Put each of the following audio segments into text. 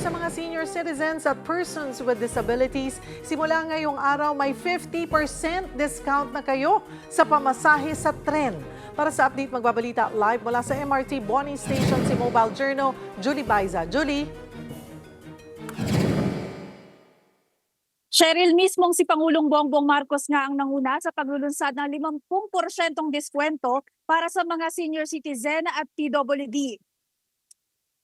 sa mga senior citizens at persons with disabilities, simula ngayong araw may 50% discount na kayo sa pamasahe sa tren. Para sa update, magbabalita live mula sa MRT Boni Station si Mobile Journal, Julie Baiza. Julie? Cheryl, mismong si Pangulong Bongbong Marcos nga ang nanguna sa paglulunsad ng 50% diskwento para sa mga senior citizen at PWD.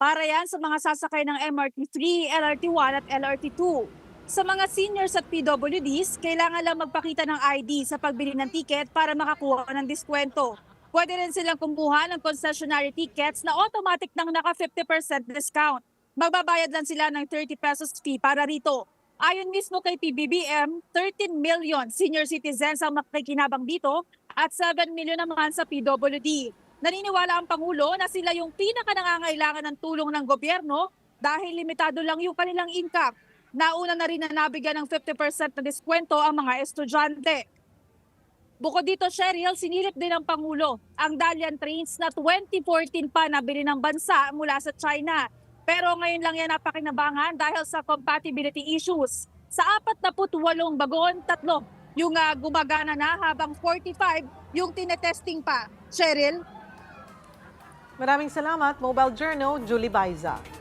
Para yan sa mga sasakay ng MRT3, LRT1 at LRT2. Sa mga seniors at PWDs, kailangan lang magpakita ng ID sa pagbili ng ticket para makakuha ng diskwento. Pwede rin silang kumuha ng concessionary tickets na automatic nang naka 50% discount. Magbabayad lang sila ng 30 pesos fee para rito. Ayon mismo kay PBBM, 13 million senior citizens ang makikinabang dito at 7 million naman sa PWD. Naniniwala ang Pangulo na sila yung pinaka-nangangailangan ng tulong ng gobyerno dahil limitado lang yung kanilang income. Nauna na rin na nabigyan ng 50% na diskwento ang mga estudyante. Bukod dito, Cheryl, sinilip din ng Pangulo ang Dalian trains na 2014 pa nabili ng bansa mula sa China. Pero ngayon lang yan napakinabangan dahil sa compatibility issues. Sa 48 bagon, 3 yung gumagana na habang 45 yung tinetesting pa. Cheryl? Maraming salamat, Mobile Journal, Julie Baiza.